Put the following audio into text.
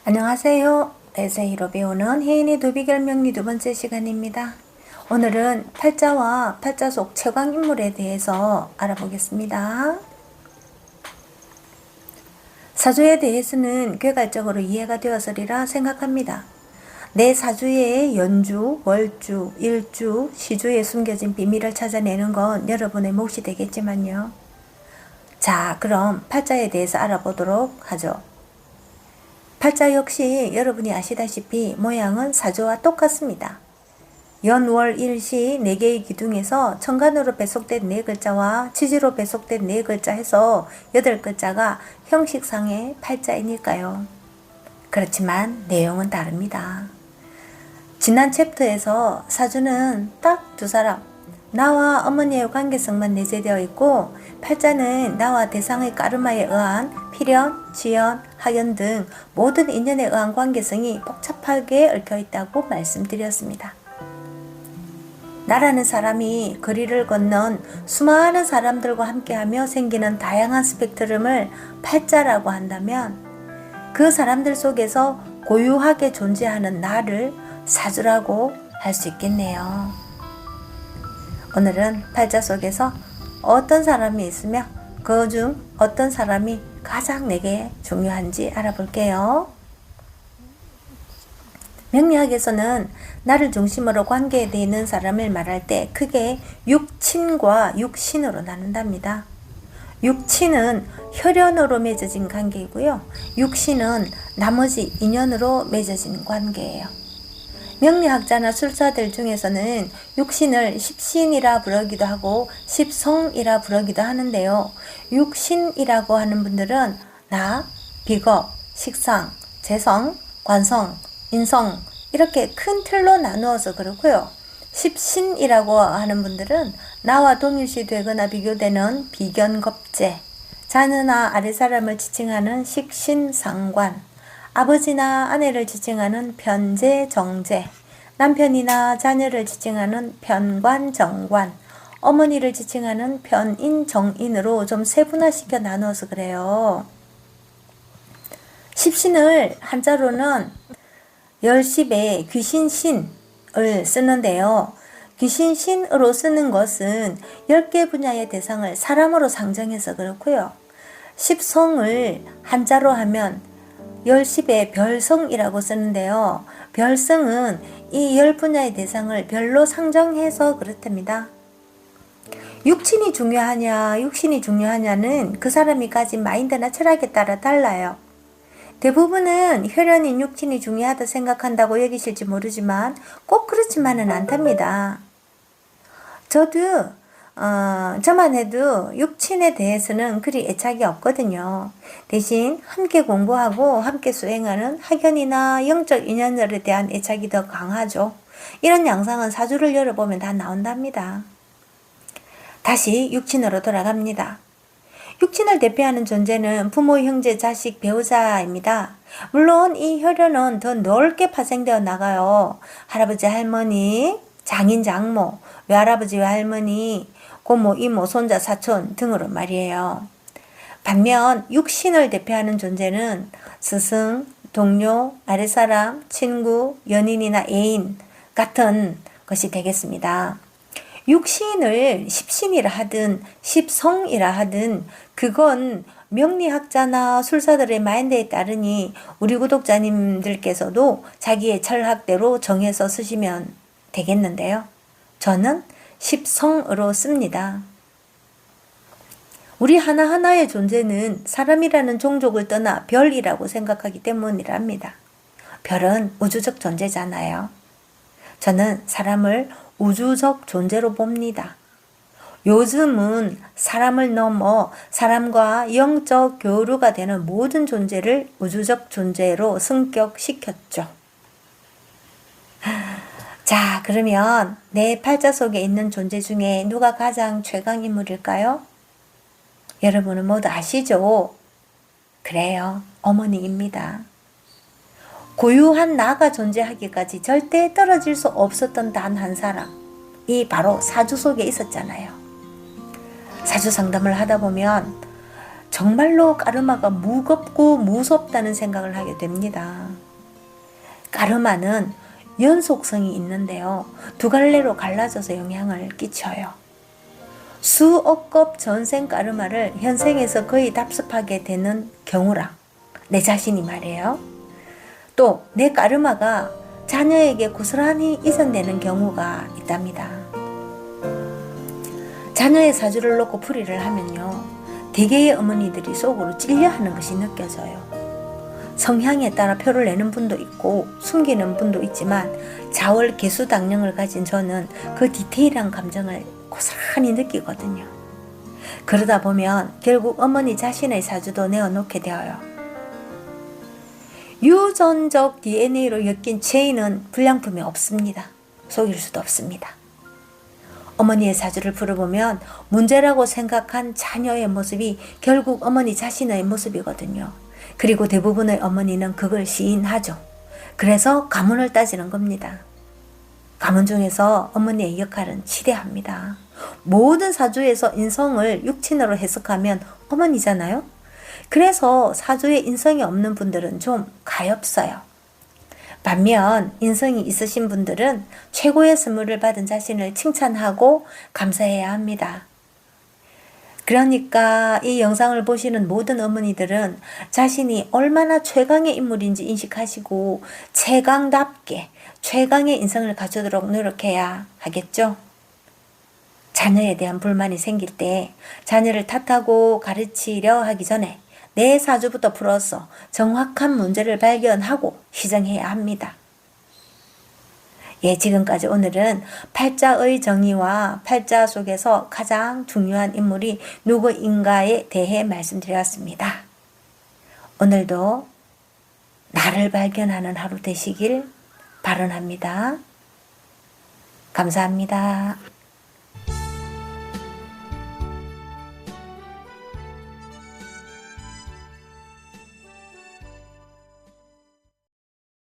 안녕하세요. 에세이로 배우는 혜인의 도비결 명리 두 번째 시간입니다. 오늘은 팔자와 팔자 속 최강 인물에 대해서 알아보겠습니다. 사주에 대해서는 궤괄적으로 이해가 되었으리라 생각합니다. 내 사주의 연주, 월주, 일주, 시주에 숨겨진 비밀을 찾아내는 건 여러분의 몫이 되겠지만요. 자, 그럼 팔자에 대해서 알아보도록 하죠. 팔자 역시 여러분이 아시다시피 모양은 사주와 똑같습니다. 연, 월, 일시 4개의 기둥에서 천간으로 배속된 4글자와 지지로 배속된 4글자 해서 8글자가 형식상의 팔자이니까요. 그렇지만 내용은 다릅니다. 지난 챕터에서 사주는 딱 두 사람, 나와 어머니의 관계성만 내재되어 있고 팔자는 나와 대상의 까르마에 의한 필연, 지연, 하연 등 모든 인연에 의한 관계성이 복잡하게 얽혀 있다고 말씀드렸습니다. 나라는 사람이 거리를 건넌 수많은 사람들과 함께하며 생기는 다양한 스펙트럼을 팔자라고 한다면 그 사람들 속에서 고유하게 존재하는 나를 사주라고 할 수 있겠네요. 오늘은 팔자 속에서 어떤 사람이 있으며 그 중 어떤 사람이 가장 내게 중요한지 알아볼게요. 명리학에서는 나를 중심으로 관계되어 있는 사람을 말할 때 크게 육친과 육신으로 나눈답니다. 육친은 혈연으로 맺어진 관계이고요. 육신은 나머지 인연으로 맺어진 관계예요. 명리학자나 술사들 중에서는 육신을 십신이라 부르기도 하고 십성이라 부르기도 하는데요. 육신이라고 하는 분들은 나, 비겁, 식상, 재성, 관성, 인성 이렇게 큰 틀로 나누어서 그렇고요. 십신이라고 하는 분들은 나와 동일시 되거나 비교되는 비견겁재, 자녀나 아랫사람을 지칭하는 식신상관, 아버지나 아내를 지칭하는 편재, 정재, 남편이나 자녀를 지칭하는 편관, 정관, 어머니를 지칭하는 편인, 정인으로 좀 세분화시켜 나누어서 그래요. 십신을 한자로는 열십에 귀신신을 쓰는데요. 귀신신으로 쓰는 것은 10개 분야의 대상을 사람으로 상정해서 그렇고요. 십성을 한자로 하면 열십의 별성이라고 쓰는데요. 별성은 이 10분야의 대상을 별로 상정해서 그렇답니다. 육친이 중요하냐, 육신이 중요하냐는 그 사람이 가진 마인드나 철학에 따라 달라요. 대부분은 혈연인 육친이 중요하다 생각한다고 여기실지 모르지만 꼭 그렇지만은 않답니다. 저도 저만 해도 육친에 대해서는 그리 애착이 없거든요. 대신 함께 공부하고 함께 수행하는 학연이나 영적 인연들에 대한 애착이 더 강하죠. 이런 양상은 사주를 열어보면 다 나온답니다. 다시 육친으로 돌아갑니다. 육친을 대표하는 존재는 부모, 형제, 자식, 배우자입니다. 물론 이 혈연은 더 넓게 파생되어 나가요. 할아버지, 할머니, 장인, 장모, 외할아버지, 외할머니, 고모, 이모, 손자, 사촌 등으로 말이에요. 반면 육신을 대표하는 존재는 스승, 동료, 아랫사람, 친구, 연인이나 애인 같은 것이 되겠습니다. 육신을 십신이라 하든 십성이라 하든 그건 명리학자나 술사들의 마인드에 따르니 우리 구독자님들께서도 자기의 철학대로 정해서 쓰시면 되겠는데요. 저는 십성으로 씁니다. 우리 하나하나의 존재는 사람이라는 종족을 떠나 별이라고 생각하기 때문이랍니다. 별은 우주적 존재잖아요. 저는 사람을 우주적 존재로 봅니다. 요즘은 사람을 넘어 사람과 영적 교류가 되는 모든 존재를 우주적 존재로 승격시켰죠. 자, 그러면 내 팔자 속에 있는 존재 중에 누가 가장 최강 인물일까요? 여러분은 모두 아시죠? 그래요. 어머니입니다. 고유한 나가 존재하기까지 절대 떨어질 수 없었던 단 한 사람이 바로 사주 속에 있었잖아요. 사주 상담을 하다 보면 정말로 까르마가 무겁고 무섭다는 생각을 하게 됩니다. 까르마는 연속성이 있는데요. 두 갈래로 갈라져서 영향을 끼쳐요. 수억 급 전생 까르마를 현생에서 거의 답습하게 되는 경우랑 내 자신이 말이에요. 또 내 까르마가 자녀에게 고스란히 이전되는 경우가 있답니다. 자녀의 사주를 놓고 풀이를 하면요. 대개의 어머니들이 속으로 찔려하는 것이 느껴져요. 성향에 따라 표를 내는 분도 있고 숨기는 분도 있지만 자월 개수당령을 가진 저는 그 디테일한 감정을 고스란히 느끼거든요. 그러다 보면 결국 어머니 자신의 사주도 내어놓게 되어요. 유전적 DNA로 엮인 체인은 불량품이 없습니다. 속일 수도 없습니다. 어머니의 사주를 풀어보면 문제라고 생각한 자녀의 모습이 결국 어머니 자신의 모습이거든요. 그리고 대부분의 어머니는 그걸 시인하죠. 그래서 가문을 따지는 겁니다. 가문 중에서 어머니의 역할은 지대합니다. 모든 사주에서 인성을 육친으로 해석하면 어머니잖아요. 그래서 사주에 인성이 없는 분들은 좀 가엾어요. 반면 인성이 있으신 분들은 최고의 선물을 받은 자신을 칭찬하고 감사해야 합니다. 그러니까 이 영상을 보시는 모든 어머니들은 자신이 얼마나 최강의 인물인지 인식하시고 최강답게 최강의 인성을 갖추도록 노력해야 하겠죠. 자녀에 대한 불만이 생길 때 자녀를 탓하고 가르치려 하기 전에 내 사주부터 풀어서 정확한 문제를 발견하고 시정해야 합니다. 지금까지 오늘은 팔자의 정의와 팔자 속에서 가장 중요한 인물이 누구인가에 대해 말씀드렸습니다. 오늘도 나를 발견하는 하루 되시길 바람합니다. 감사합니다.